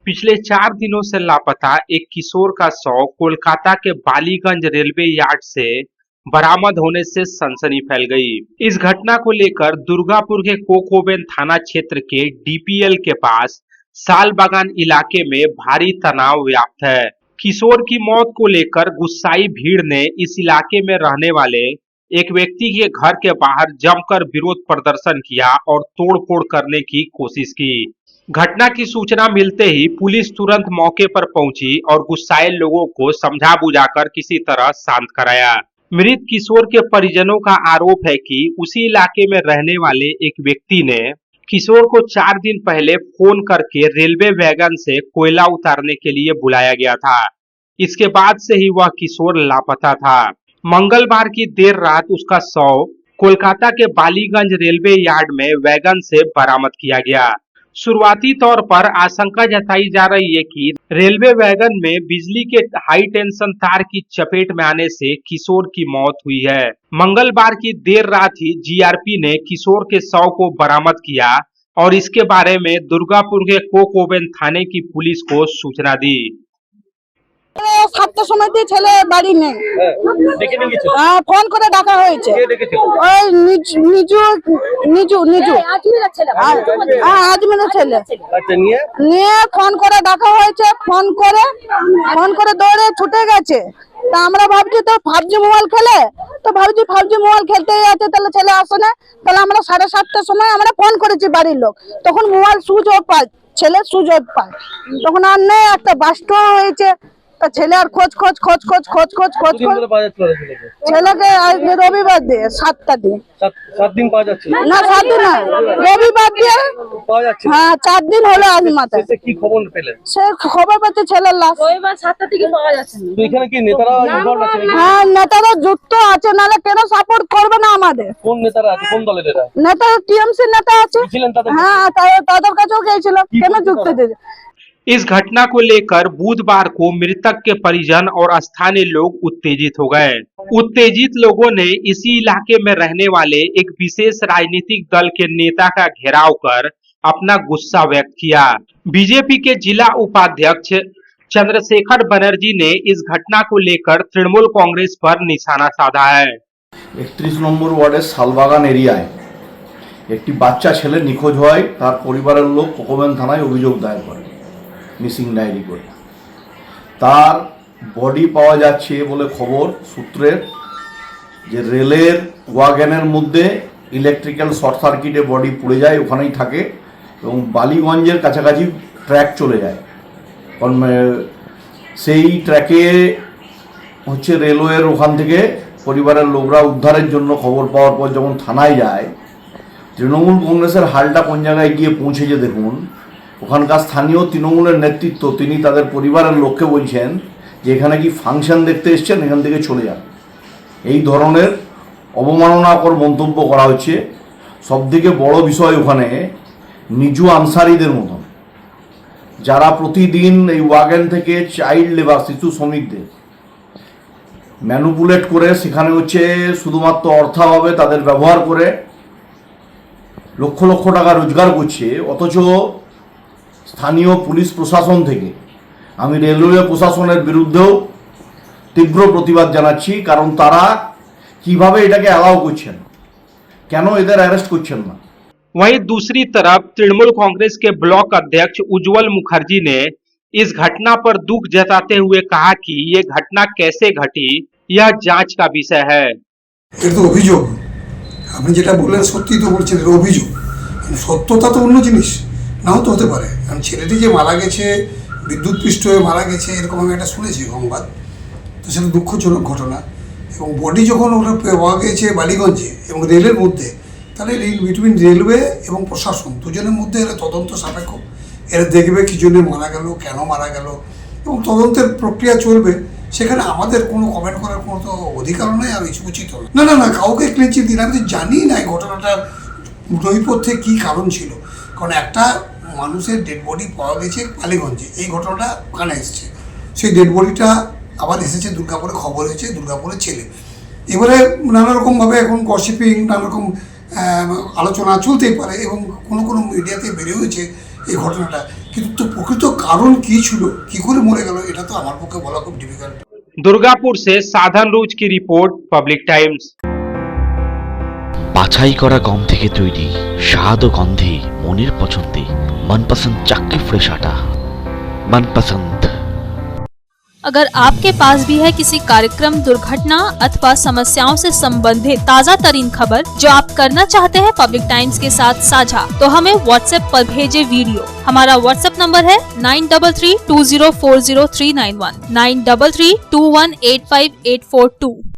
पिछले 4 दिनों से लापता एक किशोर का शव कोलकाता के बालीगंज रेलवे यार्ड से बरामद होने से सनसनी फैल गई। इस घटना को लेकर दुर्गापुर के कोकोबेन थाना क्षेत्र के डीपीएल के पास सालबागान इलाके में भारी तनाव व्याप्त है। किशोर की मौत को लेकर गुस्साई भीड़ ने इस इलाके में रहने वाले एक व्यक्ति के घर के बाहर जमकर विरोध प्रदर्शन किया और तोड़फोड़ करने की कोशिश की। घटना की सूचना मिलते ही पुलिस तुरंत मौके पर पहुंची और गुस्साए लोगों को समझा बुझाकर किसी तरह शांत कराया। मृत किशोर के परिजनों का आरोप है कि उसी इलाके में रहने वाले एक व्यक्ति ने किशोर को 4 दिन पहले फोन करके रेलवे वैगन से कोयला उतारने के लिए बुलाया गया था। इसके बाद से ही वह किशोर लापता था। मंगलवार की देर रात उसका शव कोलकाता के बालीगंज रेलवे यार्ड में वैगन से बरामद किया गया। शुरुआती तौर पर आशंका जताई जा रही है कि रेलवे वैगन में बिजली के हाई टेंशन तार की चपेट में आने से किशोर की मौत हुई है। मंगलवार की देर रात ही जीआरपी ने किशोर के शव को बरामद किया और इसके बारे में दुर्गापुर के कोकोबेन थाने की पुलिस को सूचना दी। 7টার সময় দিয়ে ছেলে বাড়ি নেই, ফোন করে ডাকা হয়েছে। ওই নিজু আজমিনের ছেলে নিয়ে ফোন করে ডাকা হয়েছে। ফোন করে দৌড়ে ছুটে গেছে। তা আমরা ভাবছি তো পাবজি মোবাইল খেলে, তো ভাবছি পাবজি মোবাইল খেলতেই আছে, তাহলে ছেলে আসে না। তাহলে আমরা 7:30টার সময় আমরা ফোন করেছি বাড়ির লোক, তখন মোবাইল সুইচ অফ পায়, ছেলে সুইচ অফ পায়। তখন আর নেই, একটা বাস্ট হয়েছে। ছেলে আর খোঁজ ছেলেকে রবিবার দিয়ে 7টা দিয়ে 7 দিন পাওয়া যাচ্ছে না, 7 দিন না, রবিবার দিয়ে পাওয়া যাচ্ছে। হ্যাঁ 4 দিন হলো আজ মাথায়। কি খবর পেলেন? সে খবর পাচ্ছে ছেলের লাশ রবিবার 7টা থেকে পাওয়া যাচ্ছে না। তো এখানে কি নেতারা ইনভলভ আছে? হ্যাঁ নেতারা যুক্ত আছে, নাহলে কেন সাপোর্ট করবে না আমাদের? কোন নেতারা আছে? কোন দলের এরা? নেতা টিএমসি নেতা আছে। হ্যাঁ তাদের কাছেও গিয়েছিল, কেন যুক্ত দিয়েছে? इस घटना को लेकर बुधवार को मृतक के परिजन और स्थानीय लोग उत्तेजित हो गए। उत्तेजित लोगों ने इसी इलाके में रहने वाले एक विशेष राजनीतिक दल के नेता का घेराव कर अपना गुस्सा व्यक्त किया। बीजेपी के जिला उपाध्यक्ष चंद्रशेखर बनर्जी ने इस घटना को लेकर तृणमूल कांग्रेस पर निशाना साधा है। 31 নম্বর ওয়ার্ডের শালবাগান এরিয়ায় একটি বাচ্চা ছেলে নিখোঁজ হয়। তার পরিবারের লোক কোকোবেন থানায় অভিযোগ দায়ের করে, মিসিং ডায়েরি করে। তার বডি পাওয়া যাচ্ছে বলে খবর সূত্রের, যে রেলের ওয়াগনের মধ্যে ইলেকট্রিক্যাল শর্ট সার্কিটে বডি পুড়ে যায়, ওখানেই থাকে এবং বালিগঞ্জের কাছাকাছি ট্র্যাক চলে যায়। কারণ সেই ট্র্যাকে হচ্ছে রেলওয়ের ওখান থেকে পরিবারের লোকরা উদ্ধারের জন্য খবর পাওয়ার পর যখন থানায় যায়, তৃণমূল কংগ্রেসের হালটা কোন জায়গায় গিয়ে পৌঁছেছে দেখুন। ওখানকার স্থানীয় তৃণমূলের নেতৃত্ব তিনি তাদের পরিবারের লোককে বলছেন যে এখানে কি ফাংশন দেখতে এসছেন, এখান থেকে চলে যান। এই ধরনের অবমাননাকর মন্তব্য করা হচ্ছে। সবথেকে বড় বিষয় ওখানে নিজু আনসারিদের মতন যারা প্রতিদিন এই ওয়াগন থেকে চাইল্ড লেবার শিশু শ্রমিকদের ম্যানুপুলেট করে সেখানে হচ্ছে শুধুমাত্র অর্থাভাবে তাদের ব্যবহার করে লক্ষ লক্ষ টাকা রোজগার করছে। অথচ স্থানীয় পুলিশ প্রশাসন থেকে আমি রেলওয়ে প্রশাসনের বিরুদ্ধেও তীব্র প্রতিবাদ জানাচ্ছি, কারণ তারা কিভাবে এটাকে অ্যালাউ করছেন, কেন এদের অ্যারেস্ট করছেন না। वहीं दूसरी तरफ तृणमूल कांग्रेस के ब्लॉक अध्यक्ष उज्जवल मुखर्जी ने इस घटना पर दुख जताते हुए कहा कि ये घटना कैसे घटी यह जांच का विषय है। এর তো অভিযোগ, আপনি যেটা বললেন সত্যি তো বলছেন, এর অভিযোগ, সত্যতা তো অন্য জিনিস, নাও তো হতে পারে। কারণ ছেলেটি যে মারা গেছে, বিদ্যুৎ পৃষ্ঠ হয়ে মারা গেছে, এরকম আমি একটা শুনেছি সংবাদ, তো সেটা দুঃখজনক ঘটনা। এবং বডি যখন ওটা পাওয়া গেছে বালিগঞ্জে এবং রেলের মধ্যে, তাহলে বিটুইন রেলওয়ে এবং প্রশাসন দুজনের মধ্যে এরা তদন্ত সাপেক্ষ। এরা দেখবে কী জন্য মারা গেল, কেন মারা গেল, এবং তদন্তের প্রক্রিয়া চলবে। সেখানে আমাদের কোনো কমেন্ট করার কোনো তো অধিকারও নেই, আর কিছু উচিত হবে না। না কাউকে ক্লিনচিট দিন, আমি তো জানি না এই ঘটনাটার নৈপথ্যে কী কারণ ছিল। কারণ একটা মানুষের ডেড বডি পাওয়া গেছে বালিগঞ্জে, এই ঘটনাটা ওখানে এসছে, সেই ডেড বডিটা আবার এসেছে দুর্গাপুরে, খবর হয়েছে দুর্গাপুরের ছেলে। এবারে নানারকমভাবে এখন গসিপিং, নানারকম আলোচনা চলতেই পারে এবং কোনো মিডিয়াতে বেরিয়ে হয়েছে এই ঘটনাটা। কিন্তু তো প্রকৃত কারণ কি ছিল, কি করে মরে গেল, এটা তো আমার পক্ষে বলা খুব ডিফিকাল্ট। दुर्गापुर से साधन रोज की रिपोर्ट, पब्लिक टाइम्स। বাছাই করা গম থেকে তৈরি স্বাদ ও গন্ধে মনের পছন্দে মনপসন্দ চাক্কি ফ্রেশ আটা, मनपसंद। अगर आपके पास भी है किसी कार्यक्रम, दुर्घटना अथवा समस्याओं से संबंधित ताज़ा तरीन खबर जो आप करना चाहते हैं पब्लिक टाइम्स के साथ साझा, तो हमें व्हाट्सएप पर भेजे वीडियो। हमारा व्हाट्सएप नंबर है 9332040391, 9332185842।